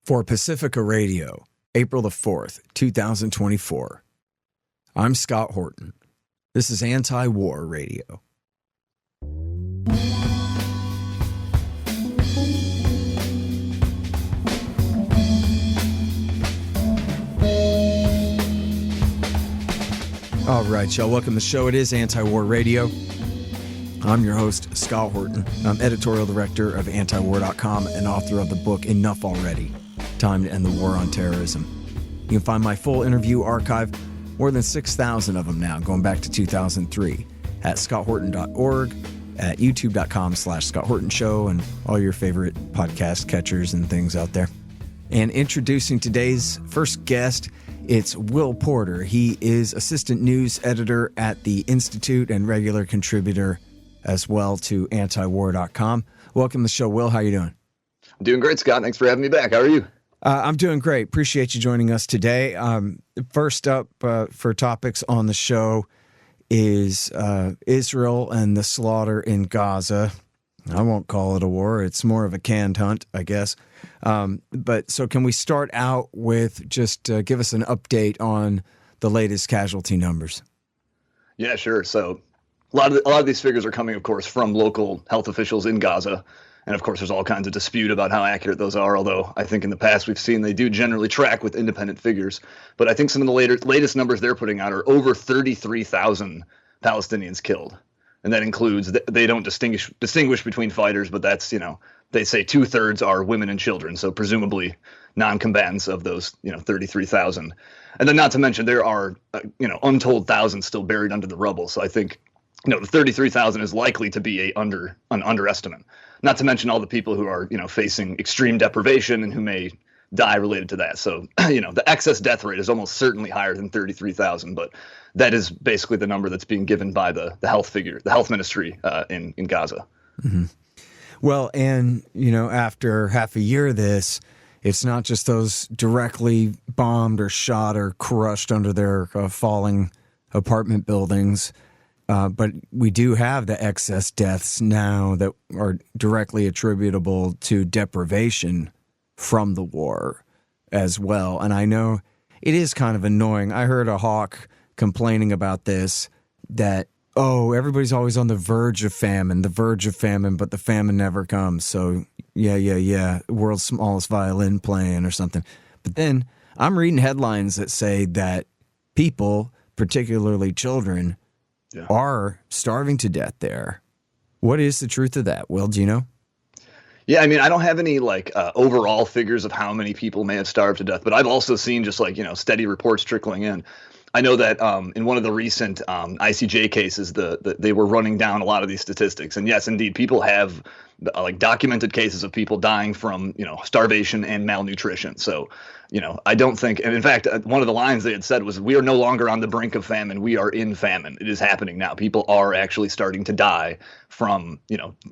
For Pacifica Radio, April the 4th, 2024. I'm Scott Horton. This is Antiwar Radio. All right, y'all. Welcome to the show. It is Antiwar Radio. I'm your host, Scott Horton. I'm editorial director of Antiwar.com and author of the book Enough Already: Time to End the War on Terrorism. You can find my full interview archive, more than 6,000 of them now, going back to 2003, at scotthorton.org, at youtube.com/Scott Horton Show, and all your favorite podcast catchers and things out there. And introducing today's first guest, it's Will Porter. He is assistant news editor at the Institute and regular contributor as well to Antiwar.com. Welcome to the show, Will. How you doing? I'm doing great, Scott. Thanks for having me back. How are you? I'm doing great. Appreciate you joining us today. First up for topics on the show is Israel and the slaughter in Gaza. I won't call it a war. It's more of a canned hunt, I guess. But so can we start out with just give us an update on the latest casualty numbers? Yeah, sure. So a lot of these figures are coming, of course, from local health officials in Gaza. And of course, there's all kinds of dispute about how accurate those are, although I think in the past we've seen they do generally track with independent figures. But I think some of the latest numbers they're putting out are over 33,000 Palestinians killed. And that includes, they don't distinguish between fighters, but that's, they say 2/3 are women and children. So presumably non-combatants of those, 33,000. And then not to mention there are, untold thousands still buried under the rubble. So I think, the 33,000 is likely to be an underestimate. Not to mention all the people who are, facing extreme deprivation and who may die related to that. So, the excess death rate is almost certainly higher than 33,000, but that is basically the number that's being given by the health ministry in Gaza. Mm-hmm. Well, and, after half a year of this, it's not just those directly bombed or shot or crushed under their falling apartment buildings. But we do have the excess deaths now that are directly attributable to deprivation from the war as well. And I know it is kind of annoying. I heard a hawk complaining about this, that, everybody's always on the verge of famine, but the famine never comes. So, yeah, world's smallest violin playing or something. But then I'm reading headlines that say that people, particularly children, are starving to death there. What is the truth of that, Will? Do you know? Yeah, I mean, I don't have any overall figures of how many people may have starved to death, but I've also seen just steady reports trickling in. I know that in one of the recent ICJ cases, they were running down a lot of these statistics. And yes, indeed, people have documented cases of people dying from, starvation and malnutrition. So, I don't think, and in fact, one of the lines they had said was, we are no longer on the brink of famine. We are in famine. It is happening now. People are actually starting to die from,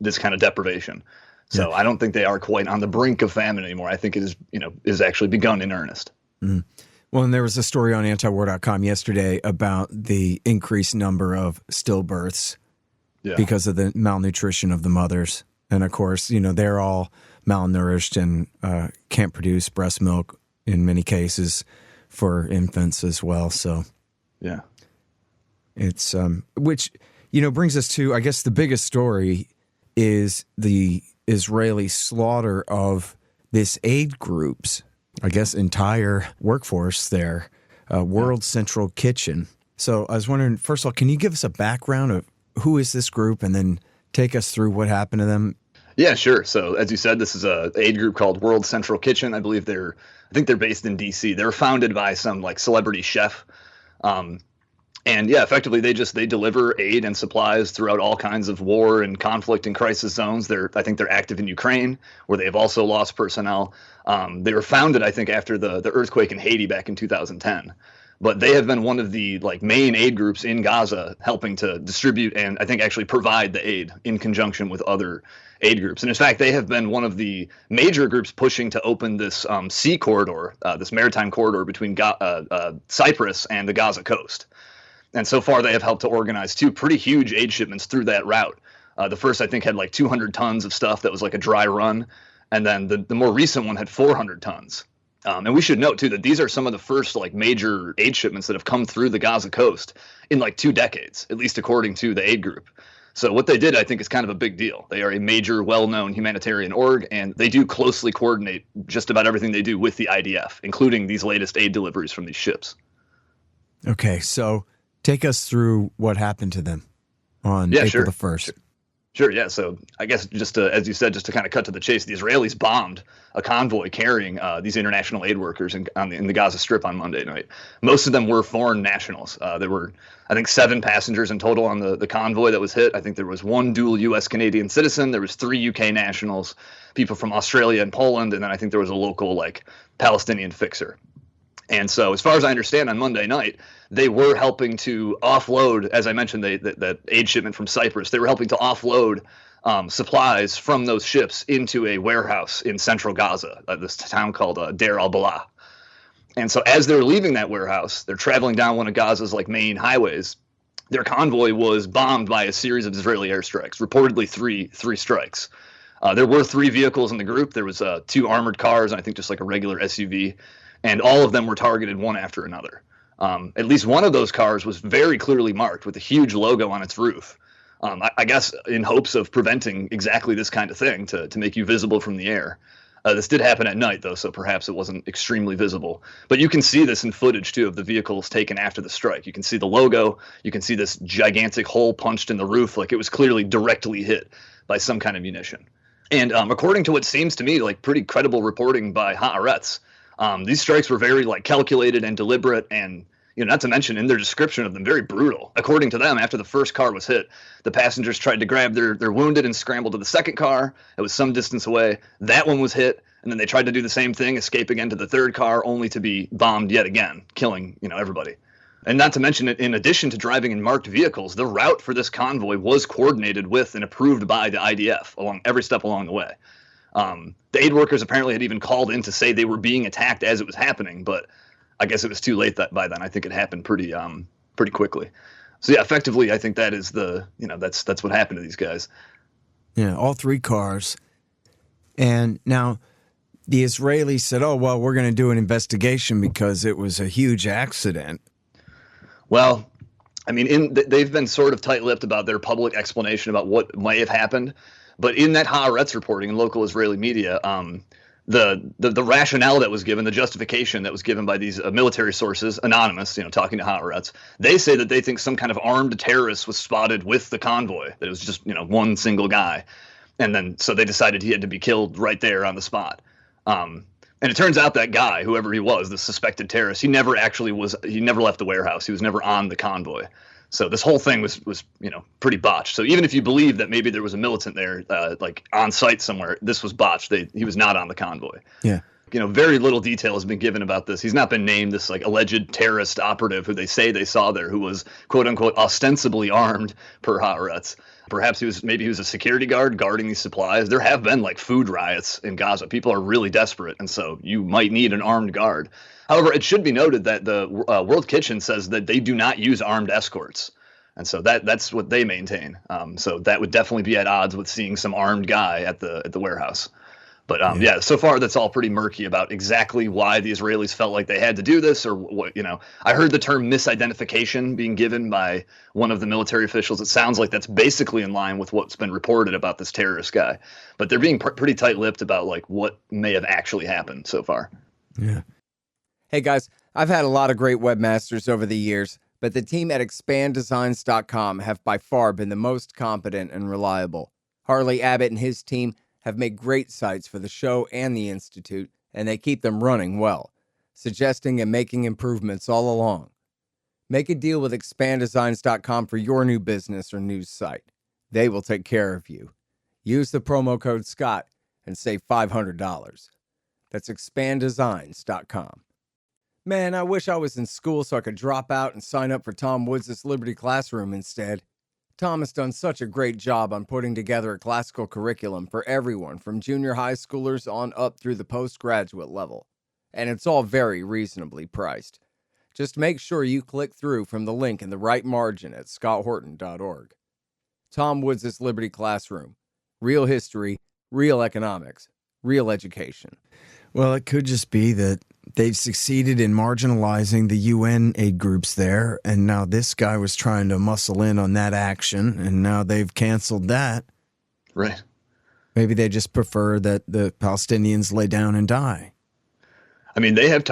this kind of deprivation. So I don't think they are quite on the brink of famine anymore. I think it is actually begun in earnest. Mm-hmm. Well, and there was a story on Antiwar.com yesterday about the increased number of stillbirths because of the malnutrition of the mothers. And of course, they're all malnourished and can't produce breast milk in many cases for infants as well. So, yeah, it's which, brings us to, I guess, the biggest story is the Israeli slaughter of this aid group's, I guess, entire workforce there, World Central Kitchen. So I was wondering, first of all, can you give us a background of who is this group and then take us through what happened to them? Yeah, sure. So as you said, this is a aid group called World Central Kitchen. I think they're based in D.C. They're founded by some celebrity chef. And yeah, effectively, they deliver aid and supplies throughout all kinds of war and conflict and crisis zones. I think they're active in Ukraine, where they have also lost personnel. They were founded, I think, after the earthquake in Haiti back in 2010. But they have been one of the main aid groups in Gaza, helping to distribute and I think actually provide the aid in conjunction with other aid groups. And in fact, they have been one of the major groups pushing to open this sea corridor, this maritime corridor between Cyprus and the Gaza coast. And so far, they have helped to organize 2 pretty huge aid shipments through that route. The first, I think, had 200 tons of stuff that was a dry run. And then the more recent one had 400 tons. And we should note, too, that these are some of the first like major aid shipments that have come through the Gaza coast in like 2 decades, at least according to the aid group. So what they did, I think, is kind of a big deal. They are a major, well-known humanitarian org, and they do closely coordinate just about everything they do with the IDF, including these latest aid deliveries from these ships. Okay, so take us through what happened to them on April the 1st. Sure, yeah. So I guess just to, as you said, just to kind of cut to the chase, the Israelis bombed a convoy carrying these international aid workers in the Gaza Strip on Monday night. Most of them were foreign nationals. There were, I think, 7 passengers in total on the convoy that was hit. I think there was 1 dual U.S.-Canadian citizen. There was 3 U.K. nationals, people from Australia and Poland, and then I think there was a local like Palestinian fixer. And so, as far as I understand, on Monday night, they were helping to offload, as I mentioned, that aid shipment from Cyprus. They were helping to offload supplies from those ships into a warehouse in central Gaza, this town called Deir al-Balah. And so, as they're leaving that warehouse, they're traveling down one of Gaza's like main highways. Their convoy was bombed by a series of Israeli airstrikes, reportedly three strikes. There were 3 vehicles in the group. There was 2 armored cars, and I think just like a regular SUV. And all of them were targeted one after another. At least one of those cars was very clearly marked with a huge logo on its roof. I guess in hopes of preventing exactly this kind of thing to make you visible from the air. This did happen at night, though, so perhaps it wasn't extremely visible. But you can see this in footage, too, of the vehicles taken after the strike. You can see the logo. You can see this gigantic hole punched in the roof, like it was clearly directly hit by some kind of munition. And according to what seems to me like pretty credible reporting by Haaretz, these strikes were very like calculated and deliberate, and not to mention in their description of them, very brutal. According to them, after the first car was hit, the passengers tried to grab their wounded and scramble to the second car. It was some distance away. That one was hit, and then they tried to do the same thing, escape again to the third car, only to be bombed yet again, killing everybody. And not to mention, in addition to driving in marked vehicles, the route for this convoy was coordinated with and approved by the IDF along every step along the way. The aid workers apparently had even called in to say they were being attacked as it was happening, but I guess it was too late by then. I think it happened pretty quickly. So yeah, effectively, I think that is that's what happened to these guys. Yeah, all 3 cars. And now the Israelis said, "Oh, well, we're going to do an investigation because it was a huge accident." Well, I mean, they've been sort of tight-lipped about their public explanation about what might have happened. But in that Haaretz reporting in local Israeli media, the rationale that was given, the justification that was given by these military sources, anonymous, talking to Haaretz, they say that they think some kind of armed terrorist was spotted with the convoy, that it was just, one single guy. And then so they decided he had to be killed right there on the spot. And it turns out that guy, whoever he was, the suspected terrorist, he never left the warehouse. He was never on the convoy. So this whole thing was pretty botched. So even if you believe that maybe there was a militant there, like on site somewhere, this was botched. He was not on the convoy. Yeah. Very little detail has been given about this. He's not been named, this like alleged terrorist operative who they say they saw there, who was quote unquote ostensibly armed per Haaretz. Perhaps he was a security guard guarding these supplies. There have been like food riots in Gaza. People are really desperate, and so you might need an armed guard. However, it should be noted that the World Kitchen says that they do not use armed escorts, and so that's what they maintain. So that would definitely be at odds with seeing some armed guy at the warehouse. But yeah, so far that's all pretty murky about exactly why the Israelis felt like they had to do this, or what. I heard the term misidentification being given by one of the military officials. It sounds like that's basically in line with what's been reported about this terrorist guy. But they're being pretty tight-lipped about like what may have actually happened so far. Yeah. Hey guys, I've had a lot of great webmasters over the years, but the team at expanddesigns.com have by far been the most competent and reliable. Harley Abbott and his team have made great sites for the show and the Institute, and they keep them running well, suggesting and making improvements all along. Make a deal with expanddesigns.com for your new business or news site. They will take care of you. Use the promo code SCOTT and save $500. That's expanddesigns.com. Man, I wish I was in school so I could drop out and sign up for Tom Woods' Liberty Classroom instead. Tom has done such a great job on putting together a classical curriculum for everyone from junior high schoolers on up through the postgraduate level. And it's all very reasonably priced. Just make sure you click through from the link in the right margin at scotthorton.org. Tom Woods' Liberty Classroom. Real history, real economics, real education. Well, it could just be that they've succeeded in marginalizing the UN aid groups there, and now this guy was trying to muscle in on that action, and now they've canceled that. Right. Maybe they just prefer that the Palestinians lay down and die. I mean, they've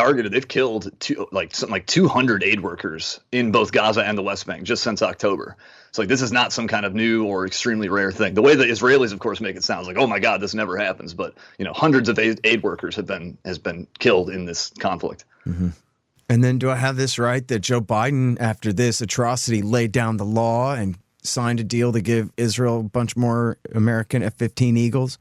killed something like 200 aid workers in both Gaza and the West Bank just since October. So this is not some kind of new or extremely rare thing. The way the Israelis, of course, make it sound like, oh my God, this never happens. But hundreds of aid workers has been killed in this conflict. Mm-hmm. And then, do I have this right that Joe Biden, after this atrocity, laid down the law and signed a deal to give Israel a bunch more American F-15 Eagles?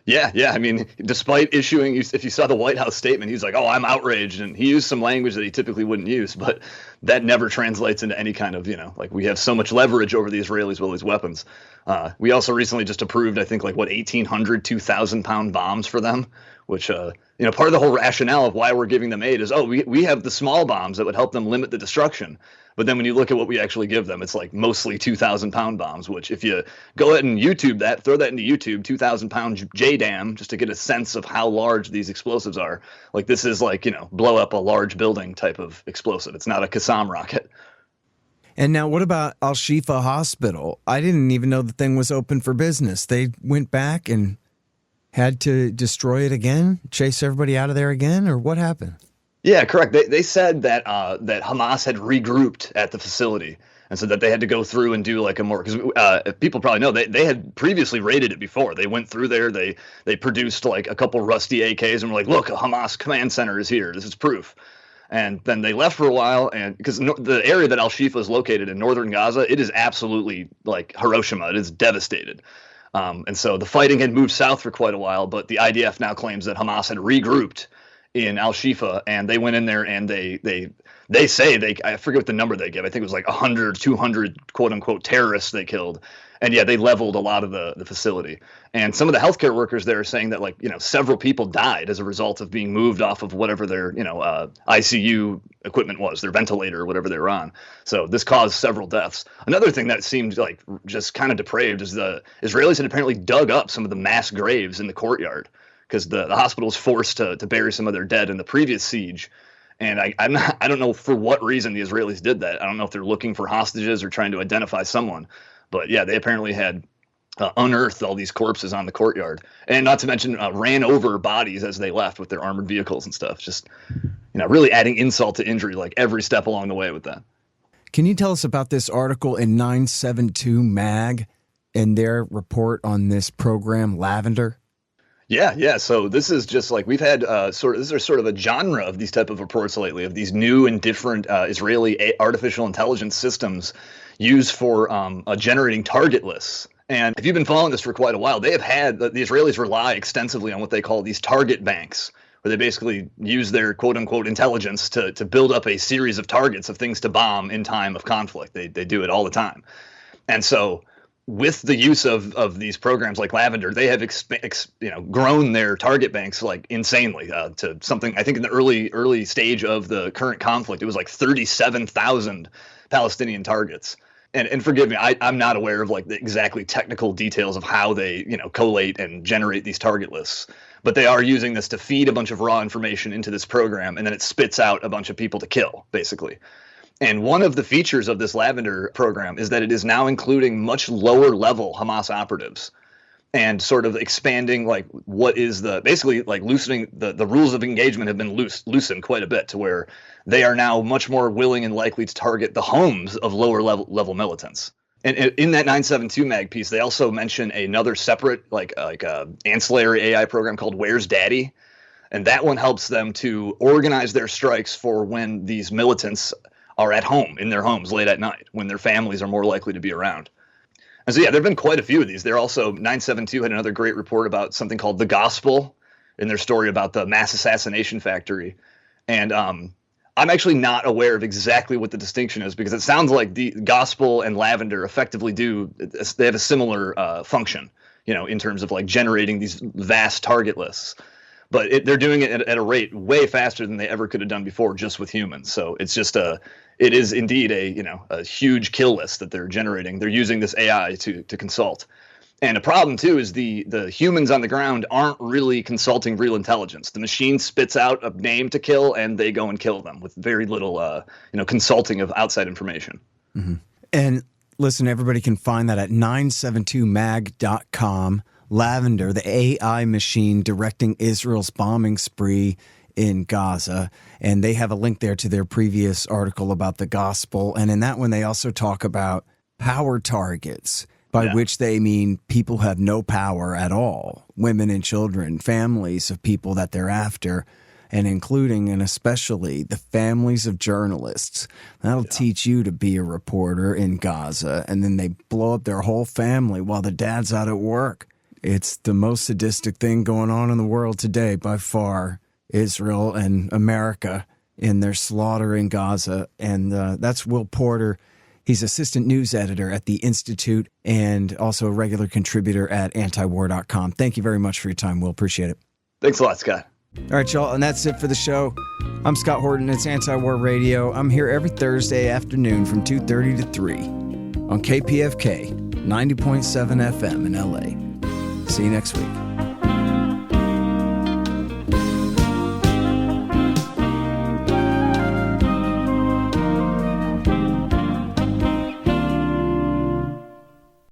Yeah. I mean, despite issuing, if you saw the White House statement, he's like, oh, I'm outraged. And he used some language that he typically wouldn't use, but that never translates into any kind of, we have so much leverage over the Israelis with these weapons. We also recently just approved, I think, 1,800 2,000-pound bombs for them, which, part of the whole rationale of why we're giving them aid is, we have the small bombs that would help them limit the destruction. But then when you look at what we actually give them, it's mostly 2,000-pound bombs, which if you go ahead and YouTube that, throw that into YouTube, 2,000-pound JDAM, just to get a sense of how large these explosives are. This is blow up a large building type of explosive. It's not a Qassam rocket. And now what about Alifa Hospital? I didn't even know the thing was open for business. They went back and had to destroy it again, chase everybody out of there again, or what happened? Yeah, correct. They said that that Hamas had regrouped at the facility, and so that they had to go through and do a more, because people probably know they had previously raided it before. They went through there, they produced a couple rusty AKs and were like, look, a Hamas command center is here. This is proof. And then they left for a while, and because the area that Al-Shifa is located in northern Gaza, it is absolutely like Hiroshima. It is devastated. And so the fighting had moved south for quite a while, but the IDF now claims that Hamas had regrouped in Al-Shifa, and they went in there and they say I forget what the number they give. I think it was 100, 200 quote unquote terrorists they killed. And yeah, they leveled a lot of the facility. And some of the healthcare workers there are saying that several people died as a result of being moved off of whatever their, ICU equipment was, their ventilator or whatever they were on. So this caused several deaths. Another thing that seemed just kind of depraved is the Israelis had apparently dug up some of the mass graves in the courtyard, because the hospital was forced to bury some of their dead in the previous siege. And I don't know for what reason the Israelis did that. I don't know if they're looking for hostages or trying to identify someone. But yeah, they apparently had unearthed all these corpses on the courtyard. And not to mention ran over bodies as they left with their armored vehicles and stuff. Just, really adding insult to injury every step along the way with that. Can you tell us about this article in 972 Mag and their report on this program, Lavender? Yeah. So this is just we've had this is sort of a genre of these type of reports lately, of these new and different Israeli artificial intelligence systems used for generating target lists. And if you've been following this for quite a while, they have had the Israelis rely extensively on what they call these target banks, where they basically use their quote unquote intelligence to build up a series of targets of things to bomb in time of conflict. They do it all the time. And so with the use of these programs like Lavender, they have grown their target banks insanely to something. I think in the early stage of the current conflict, it was 37,000 Palestinian targets. And forgive me, I'm not aware of the exactly technical details of how they collate and generate these target lists, but they are using this to feed a bunch of raw information into this program, and then it spits out a bunch of people to kill, basically. And one of the features of this Lavender program is that it is now including much lower level Hamas operatives, and sort of expanding what is loosening the rules of engagement have been loosened quite a bit, to where they are now much more willing and likely to target the homes of lower level militants. And in that 972 Mag piece, they also mention another separate ancillary AI program called Where's Daddy? And that one helps them to organize their strikes for when these militants are at home, in their homes late at night, when their families are more likely to be around. And so, yeah, there have been quite a few of these. They're also, 972 had another great report about something called The Gospel in their story about the mass assassination factory. And I'm actually not aware of exactly what the distinction is, because it sounds like the Gospel and Lavender effectively they have a similar function, in terms of generating these vast target lists. But they're doing it at a rate way faster than they ever could have done before, just with humans. So it's just it is indeed a huge kill list that they're generating. They're using this AI to consult. And a problem, too, is the humans on the ground aren't really consulting real intelligence. The machine spits out a name to kill, and they go and kill them with very little, consulting of outside information. Mm-hmm. And listen, everybody can find that at 972mag.com. Lavender, the AI machine directing Israel's bombing spree in Gaza. And they have a link there to their previous article about the gospel. And in that one, they also talk about power targets, by which they mean people have no power at all, women and children, families of people that they're after, and including and especially the families of journalists. That'll teach you to be a reporter in Gaza, and then they blow up their whole family while the dad's out at work. It's the most sadistic thing going on in the world today, by far, Israel and America in their slaughter in Gaza. And that's Will Porter. He's assistant news editor at the Institute and also a regular contributor at Antiwar.com. Thank you very much for your time, Will. Appreciate it. Thanks a lot, Scott. All right, y'all, and that's it for the show. I'm Scott Horton. It's Antiwar Radio. I'm here every Thursday afternoon from 2:30 to 3 on KPFK 90.7 FM in LA. See you next week.